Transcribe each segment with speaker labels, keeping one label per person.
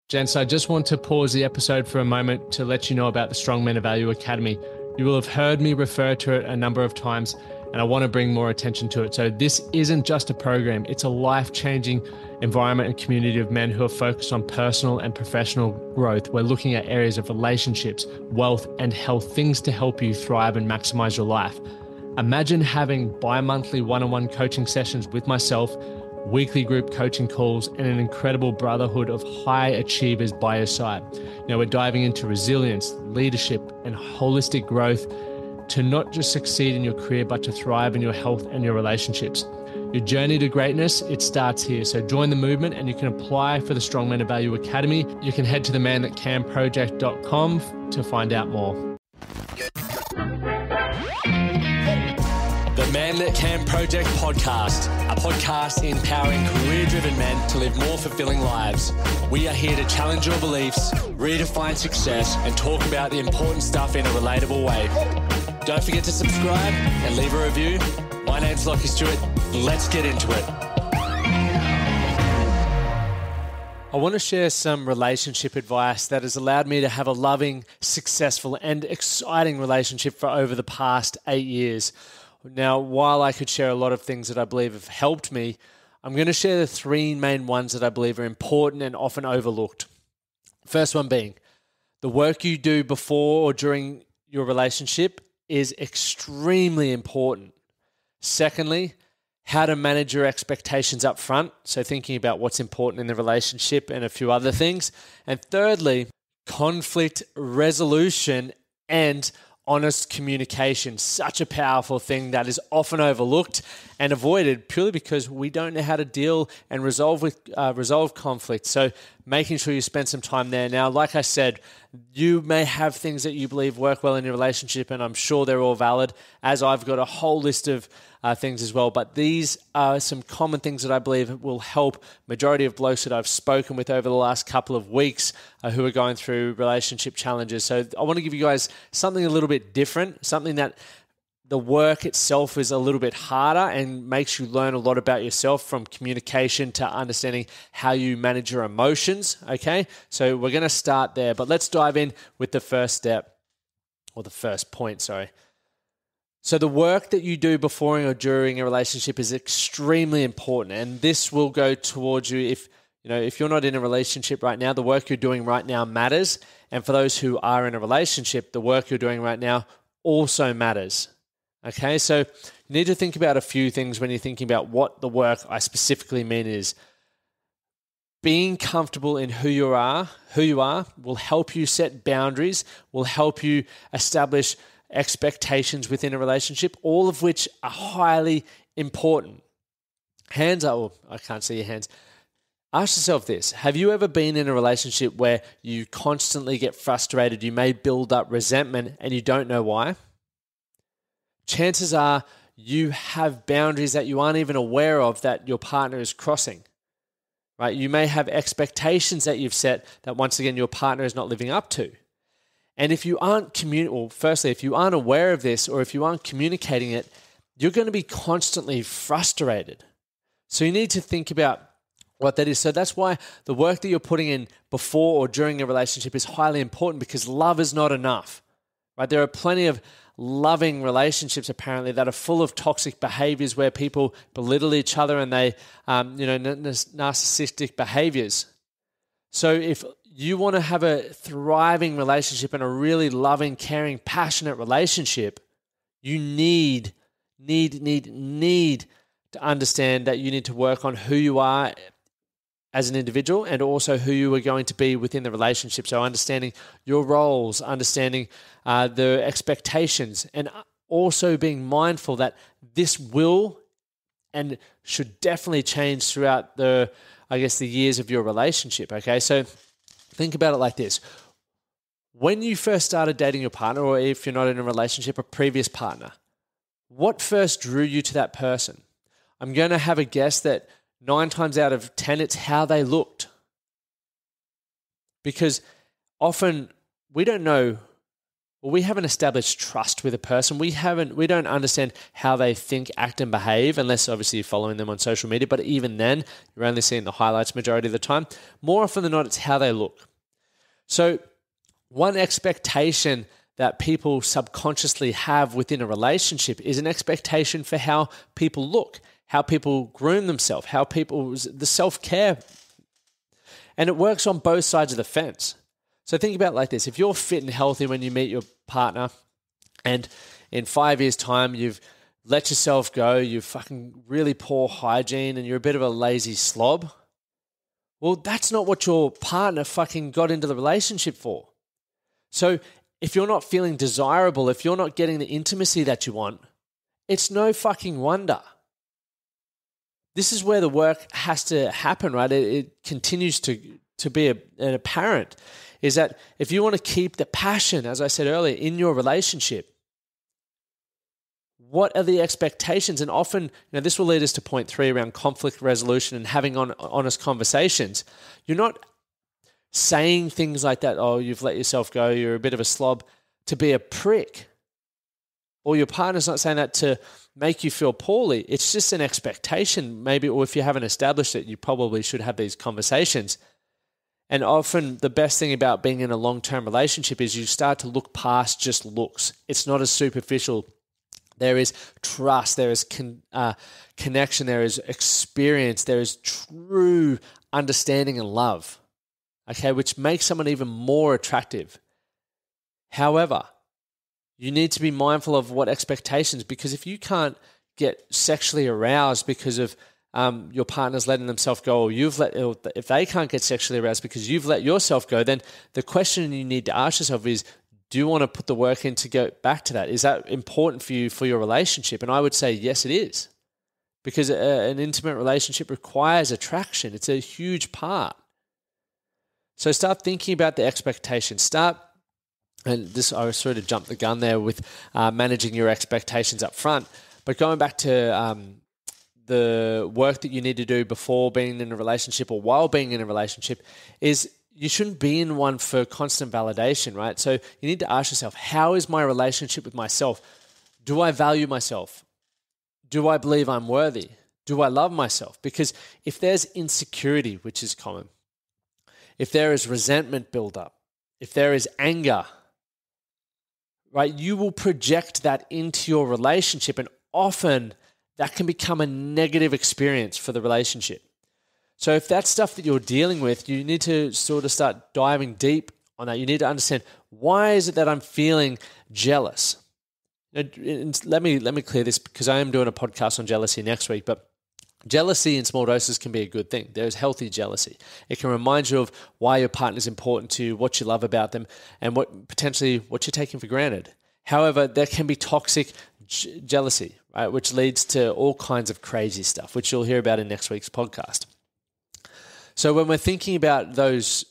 Speaker 1: Gents, I just want to pause the episode for a moment to let you know about the Strong Men of Value Academy. You will have heard me refer to it a number of times, and I want to bring more attention to it. So this isn't just a program, it's a life-changing environment and community of men who are focused on personal and professional growth. We're looking at areas of relationships, wealth, and health, things to help you thrive and maximize your life. Imagine having bi-monthly one-on-one coaching sessions with myself, weekly group coaching calls, and an incredible brotherhood of high achievers by your side. Now we're diving into resilience, leadership, and holistic growth to not just succeed in your career, but to thrive in your health and your relationships. Your journey to greatness, it starts here. So join the movement and you can apply for the Strong Men of Value Academy. You can head to themanthatcanproject.com to find out more.
Speaker 2: The Man That Can Project podcast, a podcast empowering career-driven men to live more fulfilling lives. We are here to challenge your beliefs, redefine success, and talk about the important stuff in a relatable way. Don't forget to subscribe and leave a review. My name's Lachlan Stuart. Let's get into it.
Speaker 1: I want to share some relationship advice that has allowed me to have a loving, successful, and exciting relationship for over the past 8 years. Now, while I could share a lot of things that I believe have helped me, I'm going to share the three main ones that I believe are important and often overlooked. First one being, the work you do before or during your relationship is extremely important. Secondly, how to manage your expectations up front, so thinking about what's important in the relationship and a few other things. And thirdly, conflict resolution and honest communication, such a powerful thing that is often overlooked and avoided purely because we don't know how to deal and resolve conflict. So making sure you spend some time there. Now, like I said, you may have things that you believe work well in your relationship, and I'm sure they're all valid, as I've got a whole list of things as well. But these are some common things that I believe will help majority of blokes that I've spoken with over the last couple of weeks who are going through relationship challenges. So I want to give you guys something a little bit different, something that the work itself is a little bit harder and makes you learn a lot about yourself, from communication to understanding how you manage your emotions, okay? So we're going to start there, but let's dive in with the first step, or the first point, sorry. So the work that you do before or during a relationship is extremely important, and this will go towards you if you're not in a relationship right now. The work you're doing right now matters, and for those who are in a relationship, the work you're doing right now also matters. Okay, so you need to think about a few things when you're thinking about what the work I specifically mean is. Being comfortable in who you are will help you set boundaries, will help you establish expectations within a relationship, all of which are highly important. Hands up, oh, I can't see your hands. Ask yourself this: have you ever been in a relationship where you constantly get frustrated, you may build up resentment, and you don't know why? Chances are you have boundaries that you aren't even aware of that your partner is crossing, right? You may have expectations that you've set that, once again, your partner is not living up to. And if you aren't if you aren't aware of this, or if you aren't communicating it, you're going to be constantly frustrated. So you need to think about what that is. So that's why the work that you're putting in before or during a relationship is highly important, because love is not enough, right? There are plenty of loving relationships apparently that are full of toxic behaviors where people belittle each other and they, narcissistic behaviors. So if you want to have a thriving relationship and a really loving, caring, passionate relationship, you need to understand that you need to work on who you are as an individual and also who you are going to be within the relationship. So understanding your roles, understanding the expectations, and also being mindful that this will and should definitely change throughout the years of your relationship, okay? So think about it like this. When you first started dating your partner, or if you're not in a relationship, a previous partner, what first drew you to that person? I'm going to have a guess that 9 times out of 10, it's how they looked. Because often we don't know Well, we haven't established trust with a person. We don't understand how they think, act, and behave, unless obviously you're following them on social media. But even then, you're only seeing the highlights majority of the time. More often than not, it's how they look. So one expectation that people subconsciously have within a relationship is an expectation for how people look, how people groom themselves, the self-care. And it works on both sides of the fence. So think about it like this. If you're fit and healthy when you meet your partner and in 5 years' time you've let yourself go, you've fucking really poor hygiene and you're a bit of a lazy slob, well, that's not what your partner fucking got into the relationship for. So if you're not feeling desirable, if you're not getting the intimacy that you want, it's no fucking wonder. This is where the work has to happen, right? It continues to be an apparent, is that if you want to keep the passion, as I said earlier, in your relationship, what are the expectations? And often, this will lead us to point 3 around conflict resolution and having honest conversations. You're not saying things like that, oh, you've let yourself go, you're a bit of a slob, to be a prick. Or your partner's not saying that to make you feel poorly. It's just an expectation, maybe, or if you haven't established it, you probably should have these conversations. And often the best thing about being in a long-term relationship is you start to look past just looks. It's not as superficial. There is trust, there is connection, there is experience, there is true understanding and love, okay, which makes someone even more attractive. However, you need to be mindful of what expectations, because if you can't get sexually aroused because of your partner's letting themselves go, or if they can't get sexually aroused because you've let yourself go, then the question you need to ask yourself is, do you want to put the work in to go back to that? Is that important for you for your relationship? And I would say yes, it is, because an intimate relationship requires attraction. It's a huge part. So start thinking about the expectations. And this, I sort of jumped the gun there with managing your expectations up front. But going back to the work that you need to do before being in a relationship or while being in a relationship is you shouldn't be in one for constant validation, right? So you need to ask yourself, how is my relationship with myself? Do I value myself? Do I believe I'm worthy? Do I love myself? Because if there's insecurity, which is common, if there is resentment build up, if there is anger, right, you will project that into your relationship, and often that can become a negative experience for the relationship. So if that's stuff that you're dealing with, you need to sort of start diving deep on that. You need to understand, why is it that I'm feeling jealous? And let me clear this, because I am doing a podcast on jealousy next week, but jealousy in small doses can be a good thing. There's healthy jealousy. It can remind you of why your partner is important to you, what you love about them, and what you're taking for granted. However, there can be toxic jealousy, right, which leads to all kinds of crazy stuff, which you'll hear about in next week's podcast. So when we're thinking about those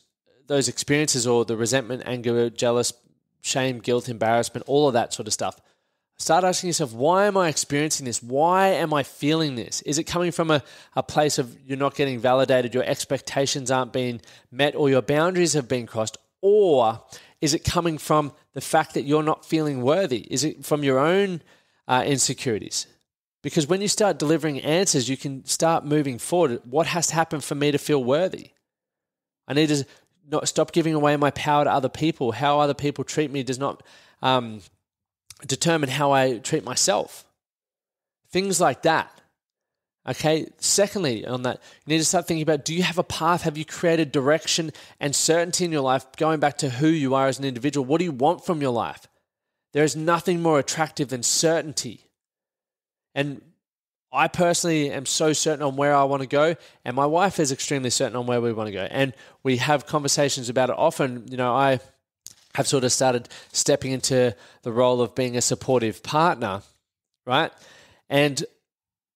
Speaker 1: experiences, or the resentment, anger, jealous, shame, guilt, embarrassment, all of that sort of stuff, start asking yourself, why am I experiencing this? Why am I feeling this? Is it coming from a place of you're not getting validated, your expectations aren't being met, or your boundaries have been crossed? Or is it coming from the fact that you're not feeling worthy? Is it from your own insecurities? Because when you start delivering answers, you can start moving forward. What has to happen for me to feel worthy? I need to not stop giving away my power to other people. How other people treat me does not determine how I treat myself. Things like that. Okay. Secondly, on that, you need to start thinking about, do you have a path? Have you created direction and certainty in your life, going back to who you are as an individual? What do you want from your life? There is nothing more attractive than certainty. And I personally am so certain on where I want to go, and my wife is extremely certain on where we want to go. And we have conversations about it often. I have sort of started stepping into the role of being a supportive partner, right? And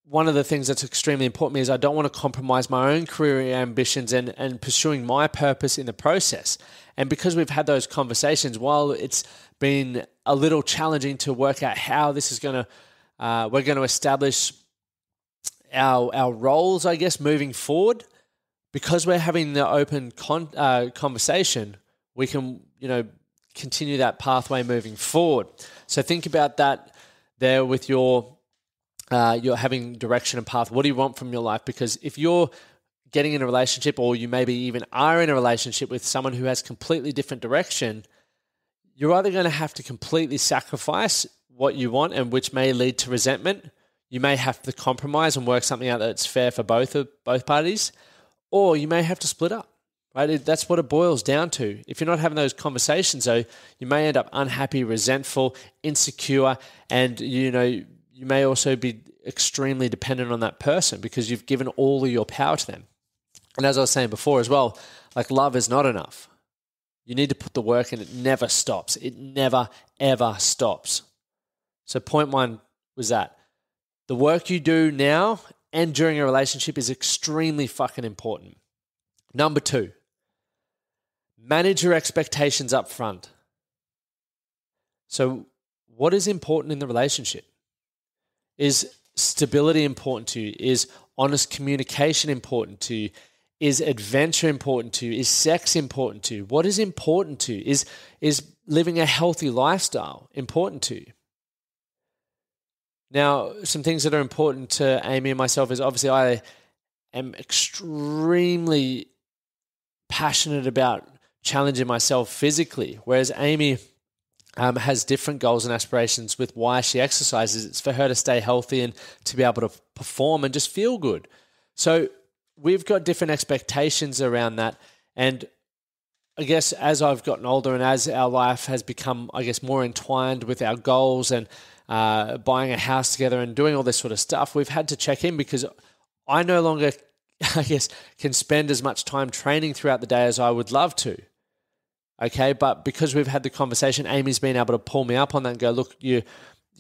Speaker 1: one of the things that's extremely important to me is I don't want to compromise my own career ambitions and pursuing my purpose in the process. And because we've had those conversations, while it's been a little challenging to work out how this is going to, we're going to establish our roles, I guess, moving forward, because we're having the open conversation, we can, continue that pathway moving forward. So think about that there with you're having direction and path. What do you want from your life? Because if you're getting in a relationship, or you maybe even are in a relationship with someone who has completely different direction, you're either going to have to completely sacrifice what you want, and which may lead to resentment. You may have to compromise and work something out that's fair for both parties, or you may have to split up. Right? That's what it boils down to. If you're not having those conversations, though, you may end up unhappy, resentful, insecure, and you may also be extremely dependent on that person because you've given all of your power to them. And as I was saying before as well, like, love is not enough. You need to put the work in. It never stops. It never, ever stops. So point one was that the work you do now and during a relationship is extremely fucking important. Number two, manage your expectations up front. So what is important in the relationship? Is stability important to you? Is honest communication important to you? Is adventure important to you? Is sex important to you? What is important to you? Is living a healthy lifestyle important to you? Now, some things that are important to Amy and myself is, obviously, I am extremely passionate about challenging myself physically, whereas Amy has different goals and aspirations with why she exercises. It's for her to stay healthy and to be able to perform and just feel good. So we've got different expectations around that. And I guess as I've gotten older and as our life has become, I guess, more entwined with our goals and buying a house together and doing all this sort of stuff, we've had to check in because I no longer, I guess, can spend as much time training throughout the day as I would love to. Okay, but because we've had the conversation, Amy's been able to pull me up on that and go, look, you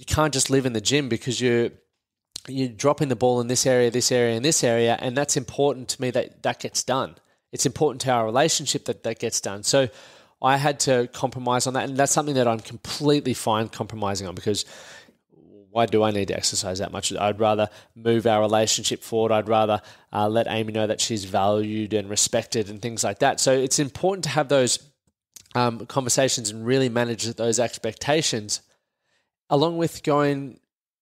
Speaker 1: can't just live in the gym because you're dropping the ball in this area, and this area, and that's important to me that gets done. It's important to our relationship that gets done. So I had to compromise on that, and that's something that I'm completely fine compromising on, because why do I need to exercise that much? I'd rather move our relationship forward. I'd rather let Amy know that she's valued and respected and things like that. So it's important to have those conversations and really manage those expectations, along with going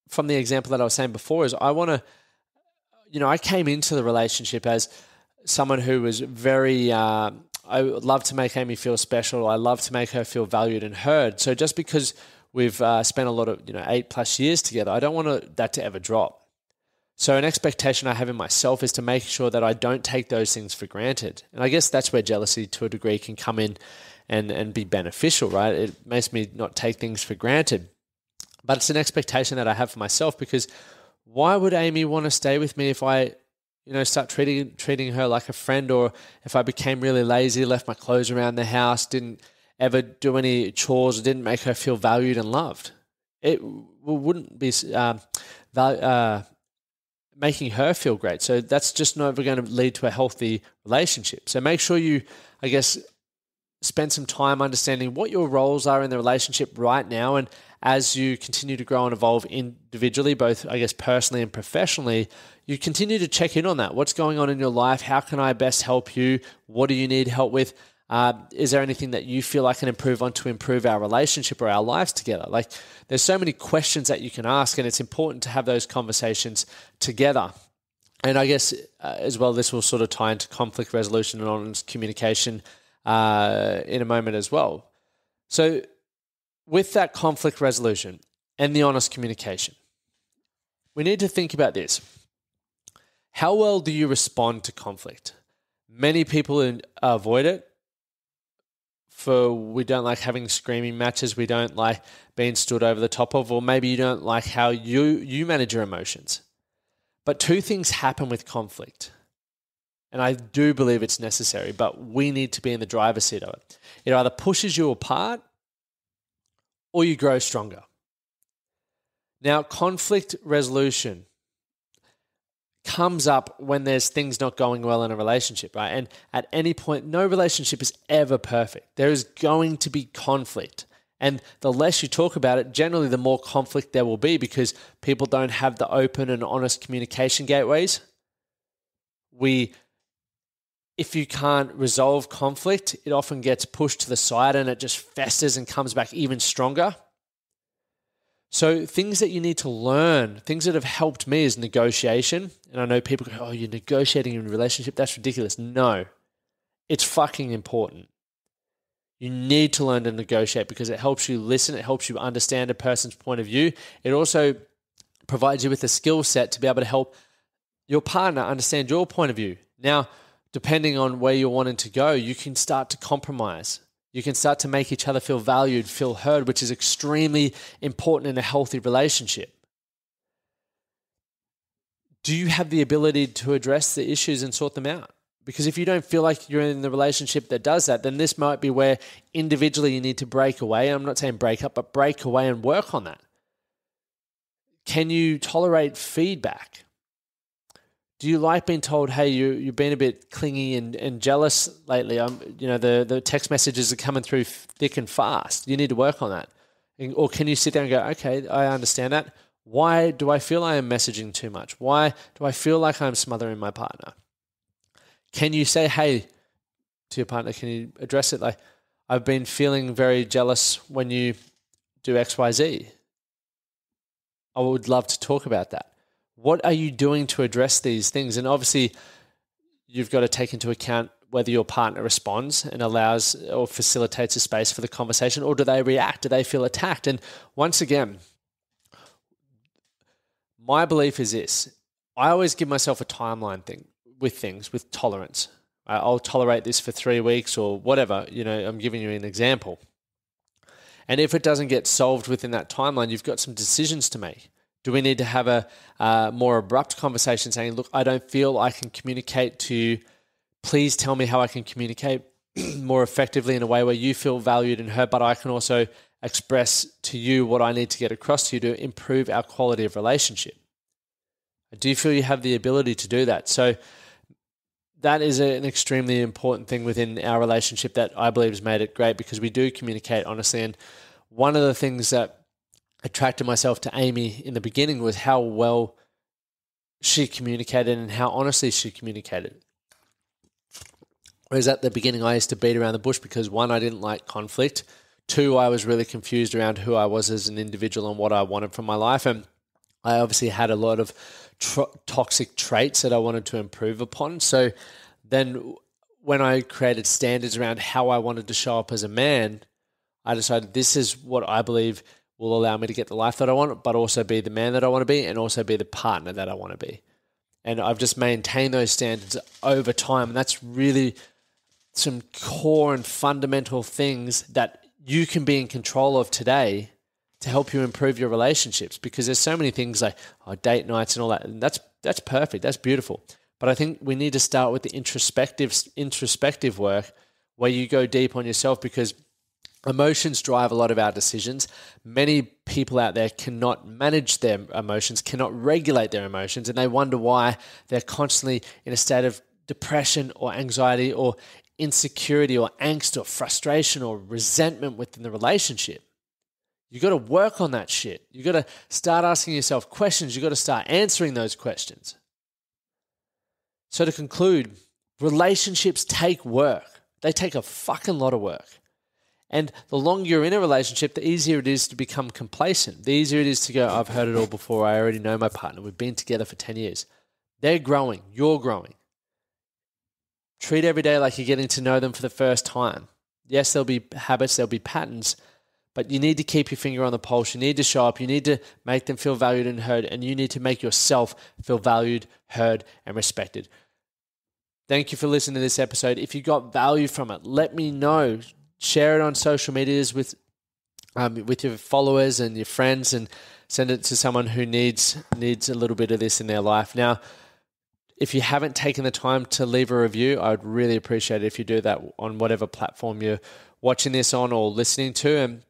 Speaker 1: from the example that I was saying before. Is I want to, I came into the relationship as someone who was very, I love to make Amy feel special. I love to make her feel valued and heard. So just because we've spent a lot of, 8+ years together, I don't want that to ever drop. So an expectation I have in myself is to make sure that I don't take those things for granted. And I guess that's where jealousy to a degree can come in and be beneficial, right? It makes me not take things for granted. But it's an expectation that I have for myself, because why would Amy want to stay with me if I, start treating her like a friend, or if I became really lazy, left my clothes around the house, didn't ever do any chores, or didn't make her feel valued and loved? It wouldn't be making her feel great. So that's just never going to lead to a healthy relationship. So make sure you, I guess, spend some time understanding what your roles are in the relationship right now. And as you continue to grow and evolve individually, both, I guess, personally and professionally, you continue to check in on that. What's going on in your life? How can I best help you? What do you need help with? Is there anything that you feel I can improve on to improve our relationship or our lives together? Like, there's so many questions that you can ask, and it's important to have those conversations together. And I guess as well, this will sort of tie into conflict resolution and honest communication in a moment as well. So with that conflict resolution and the honest communication, we need to think about this. How well do you respond to conflict? Many people avoid it. We don't like having screaming matches. We don't like being stood over the top of, or maybe you don't like how you manage your emotions. But two things happen with conflict. And I do believe it's necessary, but we need to be in the driver's seat of it. It either pushes you apart or you grow stronger. Now, conflict resolution comes up when there's things not going well in a relationship, right? And at any point, no relationship is ever perfect. There is going to be conflict. And the less you talk about it, generally the more conflict there will be, because people don't have the open and honest communication gateways. We if you can't resolve conflict, it often gets pushed to the side and it just festers and comes back even stronger. So things that you need to learn, things that have helped me is negotiation. And I know people go, oh, you're negotiating in a relationship? That's ridiculous. No, it's fucking important. You need to learn to negotiate because it helps you listen. It helps you understand a person's point of view. It also provides you with a skill set to be able to help your partner understand your point of view. Now, depending on where you're wanting to go, you can start to compromise. You can start to make each other feel valued, feel heard, which is extremely important in a healthy relationship. Do you have the ability to address the issues and sort them out? Because if you don't feel like you're in the relationship that does that, then this might be where individually you need to break away. I'm not saying break up, but break away and work on that. Can you tolerate feedback? Do you like being told, hey, you've been a bit clingy and jealous lately? The text messages are coming through thick and fast. You need to work on that. Or can you sit there and go, okay, I understand that. Why do I feel I am messaging too much? Why do I feel like I'm smothering my partner? Can you say, hey, to your partner, can you address it? Like, I've been feeling very jealous when you do X, Y, Z. I would love to talk about that. What are you doing to address these things? And obviously, you've got to take into account whether your partner responds and allows or facilitates a space for the conversation, or do they react? Do they feel attacked? And once again, my belief is this. I always give myself a timeline with tolerance. I'll tolerate this for 3 weeks or whatever. I'm giving you an example. And if it doesn't get solved within that timeline, you've got some decisions to make. Do we need to have a more abrupt conversation saying, look, I don't feel I can communicate to you. Please tell me how I can communicate more effectively in a way where you feel valued and heard, but I can also express to you what I need to get across to you to improve our quality of relationship. Do you feel you have the ability to do that? So that is an extremely important thing within our relationship that I believe has made it great because we do communicate honestly. And one of the things that attracted myself to Amy in the beginning was how well she communicated and how honestly she communicated. Whereas at the beginning, I used to beat around the bush because 1, I didn't like conflict. 2, I was really confused around who I was as an individual and what I wanted from my life. And I obviously had a lot of toxic traits that I wanted to improve upon. So then when I created standards around how I wanted to show up as a man, I decided this is what I believe will allow me to get the life that I want, but also be the man that I want to be and also be the partner that I want to be. And I've just maintained those standards over time. And that's really some core and fundamental things that you can be in control of today to help you improve your relationships, because there's so many things like date nights and all that. And that's perfect. That's beautiful. But I think we need to start with the introspective work where you go deep on yourself, because emotions drive a lot of our decisions. Many people out there cannot manage their emotions, cannot regulate their emotions, and they wonder why they're constantly in a state of depression or anxiety or insecurity or angst or frustration or resentment within the relationship. You got to work on that shit. You got to start asking yourself questions. You got to start answering those questions. So to conclude, relationships take work. They take a fucking lot of work. And the longer you're in a relationship, the easier it is to become complacent. The easier it is to go, I've heard it all before. I already know my partner. We've been together for 10 years. They're growing. You're growing. Treat every day like you're getting to know them for the first time. Yes, there'll be habits, there'll be patterns, but you need to keep your finger on the pulse. You need to show up. You need to make them feel valued and heard, and you need to make yourself feel valued, heard, and respected. Thank you for listening to this episode. If you got value from it, let me know. Share it on social medias with your followers and your friends, and send it to someone who needs a little bit of this in their life. Now, if you haven't taken the time to leave a review, I would really appreciate it if you do that on whatever platform you're watching this on or listening to. And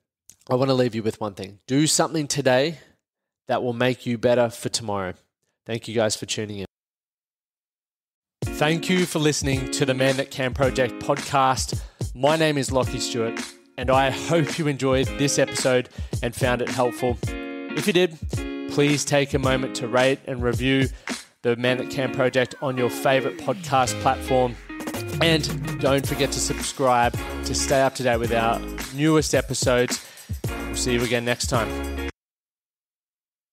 Speaker 1: I want to leave you with one thing. Do something today that will make you better for tomorrow. Thank you guys for tuning in. Thank you for listening to the Man That Can Project podcast. My name is Lachlan Stuart, and I hope you enjoyed this episode and found it helpful. If you did, please take a moment to rate and review the Man That Can Project on your favorite podcast platform. And don't forget to subscribe to stay up to date with our newest episodes. We'll see you again next time.